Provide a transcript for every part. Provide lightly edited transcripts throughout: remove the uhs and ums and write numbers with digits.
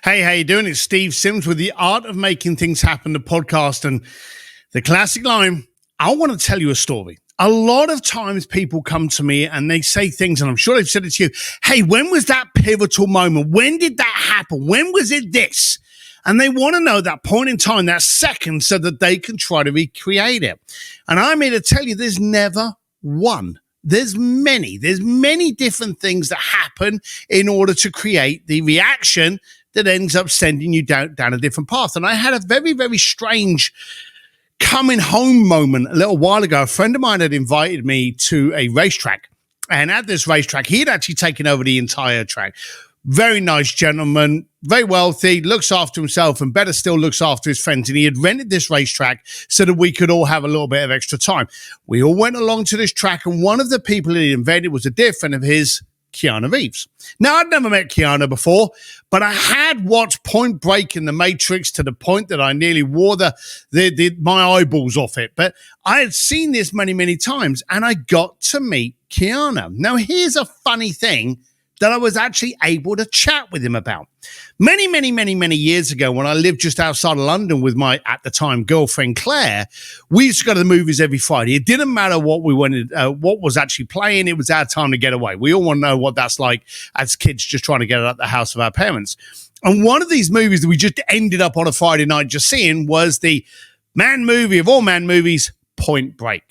Hey, how you doing? It's Steve Sims with the Art of Making Things Happen, the podcast, and the classic line, I want to tell you a story. A lot of times people come to me and they say things, and I'm sure they've said it to you. Hey, when was that pivotal moment? When did that happen? When was it this? And they want to know that point in time, that second, so that they can try to recreate it. And I'm here to tell you there's never one. There's many different things that happen in order to create the reaction that ends up sending you down a different path. And I had a very, very strange coming home moment a little while ago. A friend of mine had invited me to a racetrack. And at this racetrack, he had actually taken over the entire track. Very nice gentleman, very wealthy, looks after himself, and better still, looks after his friends. And he had rented this racetrack so that we could all have a little bit of extra time. We all went along to this track, and one of the people he invited was a dear friend of his, Keanu Reeves. Now, I'd never met Keanu before, but I had watched Point Break in The Matrix to the point that I nearly wore my eyeballs off it. But I had seen this many, many times, and I got to meet Keanu. Now, here's a funny thing that I was actually able to chat with him about. Many years ago, when I lived just outside of London with my, at the time, girlfriend Claire, we used to go to the movies every Friday. It didn't matter what we wanted, what was actually playing. It was our time to get away. We all want to know what that's like as kids, just trying to get out of the house of our parents. And one of these movies that we just ended up on a Friday night just seeing was the man movie of all man movies, Point Break.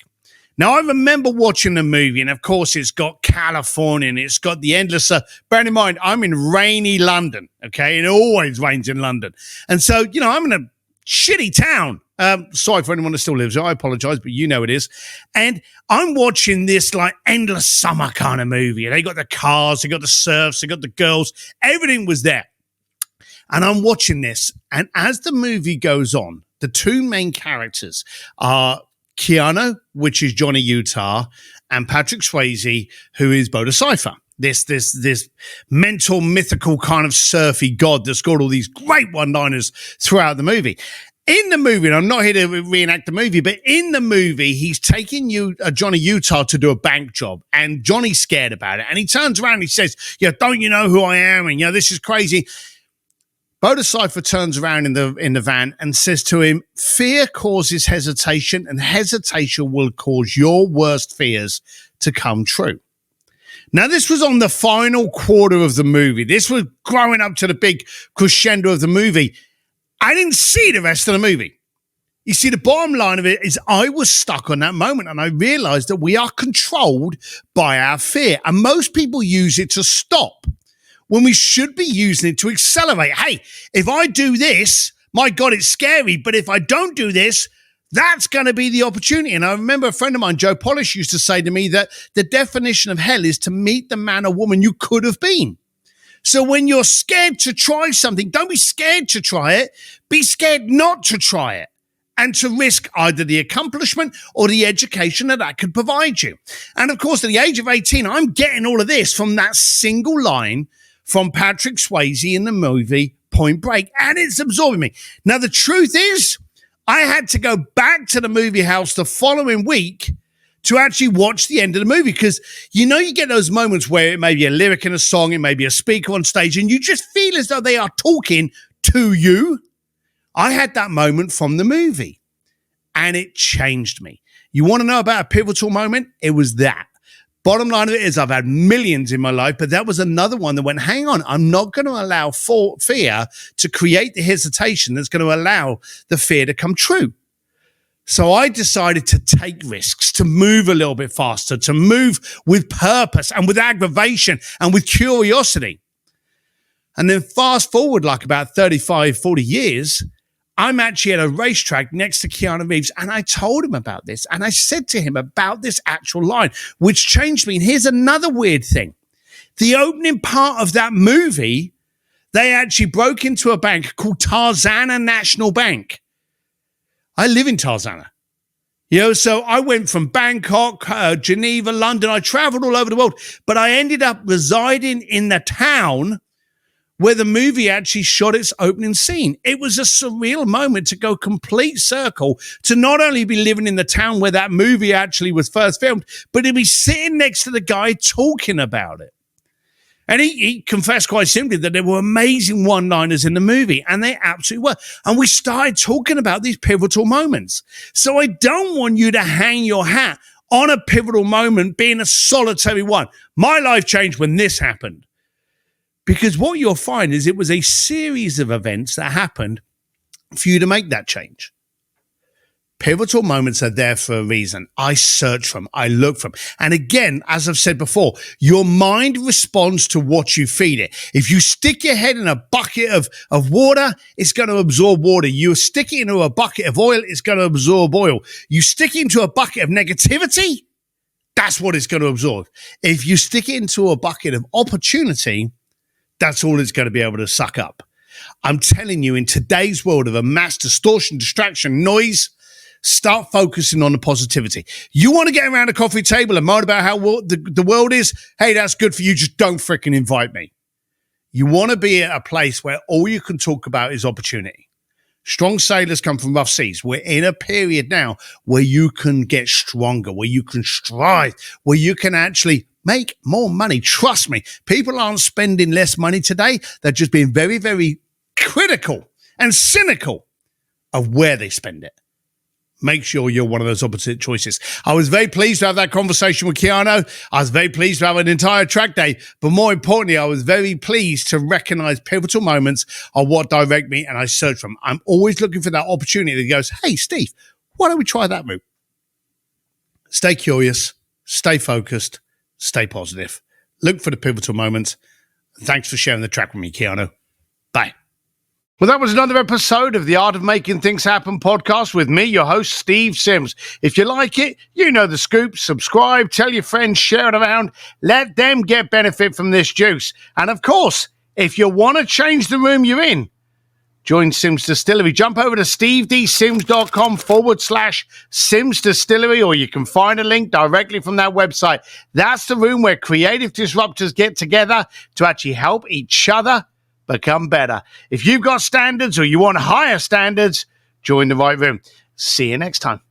Now, I remember watching the movie, and of course, it's got California, and it's got the endless, bearing in mind, I'm in rainy London, okay? And it always rains in London. And so, I'm in a shitty town. Sorry for anyone that still lives there. I apologize, but you know it is. And I'm watching this, like, endless summer kind of movie. They got the cars, they got the surfs, they got the girls. Everything was there. And I'm watching this, and as the movie goes on, the two main characters are Keanu, which is Johnny Utah, and Patrick Swayze, who is Bodhisattva. This mental, mythical kind of surfy god that's got all these great one-liners throughout the movie. In the movie, and I'm not here to reenact the movie, but in the movie, he's taking Johnny Utah to do a bank job, and Johnny's scared about it. And he turns around and he says, don't you know who I am? And, this is crazy. Bodhisattva turns around in the van and says to him, fear causes hesitation, and hesitation will cause your worst fears to come true. Now, this was on the final quarter of the movie. This was growing up to the big crescendo of the movie. I didn't see the rest of the movie. You see, the bottom line of it is I was stuck on that moment, and I realized that we are controlled by our fear, and most people use it to stop when we should be using it to accelerate. Hey, if I do this, my God, it's scary. But if I don't do this, that's going to be the opportunity. And I remember a friend of mine, Joe Polish, used to say to me that the definition of hell is to meet the man or woman you could have been. So when you're scared to try something, don't be scared to try it. Be scared not to try it and to risk either the accomplishment or the education that could provide you. And of course, at the age of 18, I'm getting all of this from that single line from Patrick Swayze in the movie Point Break, and it's absorbing me. Now, the truth is, I had to go back to the movie house the following week to actually watch the end of the movie, because you get those moments where it may be a lyric in a song, it may be a speaker on stage, and you just feel as though they are talking to you. I had that moment from the movie, and it changed me. You want to know about a pivotal moment? It was that. Bottom line of it is I've had millions in my life, but that was another one that went, hang on, I'm not going to allow fear to create the hesitation that's going to allow the fear to come true. So I decided to take risks, to move a little bit faster, to move with purpose and with aggravation and with curiosity. And then fast forward like about 35, 40 years, I'm actually at a racetrack next to Keanu Reeves, and I told him about this, and I said to him about this actual line, which changed me. And here's another weird thing. The opening part of that movie, they actually broke into a bank called Tarzana National Bank. I live in Tarzana. So I went from Bangkok, Geneva, London. I traveled all over the world, but I ended up residing in the town where the movie actually shot its opening scene. It was a surreal moment to go complete circle, to not only be living in the town where that movie actually was first filmed, but to be sitting next to the guy talking about it. And he confessed quite simply that there were amazing one-liners in the movie, and they absolutely were. And we started talking about these pivotal moments. So I don't want you to hang your hat on a pivotal moment being a solitary one. My life changed when this happened. Because what you'll find is it was a series of events that happened for you to make that change. Pivotal moments are there for a reason. I search for them. I look for them. And again, as I've said before, your mind responds to what you feed it. If you stick your head in a bucket of water, it's going to absorb water. You stick it into a bucket of oil, it's going to absorb oil. You stick it into a bucket of negativity, that's what it's going to absorb. If you stick it into a bucket of opportunity, that's all it's going to be able to suck up. I'm telling you, in today's world of a mass distortion, distraction, noise, start focusing on the positivity. You want to get around a coffee table and moan about how the world is? Hey, that's good for you. Just don't freaking invite me. You want to be at a place where all you can talk about is opportunity. Strong sailors come from rough seas. We're in a period now where you can get stronger, where you can strive, where you can actually make more money. Trust me, people aren't spending less money today. They're just being very, very critical and cynical of where they spend it. Make sure you're one of those opposite choices. I was very pleased to have that conversation with Keanu. I was very pleased to have an entire track day. But more importantly, I was very pleased to recognize pivotal moments of what direct me, and I search for them. I'm always looking for that opportunity that goes, hey, Steve, why don't we try that route? Stay curious, stay focused, stay positive. Look for the pivotal moments. Thanks for sharing the track with me, Keanu. Bye. Well, that was another episode of the Art of Making Things Happen podcast with me, your host, Steve Sims. If you like it, you know the scoop. Subscribe, tell your friends, share it around. Let them get benefit from this juice. And of course, if you want to change the room you're in, join Sims Distillery. Jump over to stevedsims.com/Sims Distillery, or you can find a link directly from that website. That's the room where creative disruptors get together to actually help each other become better. If you've got standards or you want higher standards, join the right room. See you next time.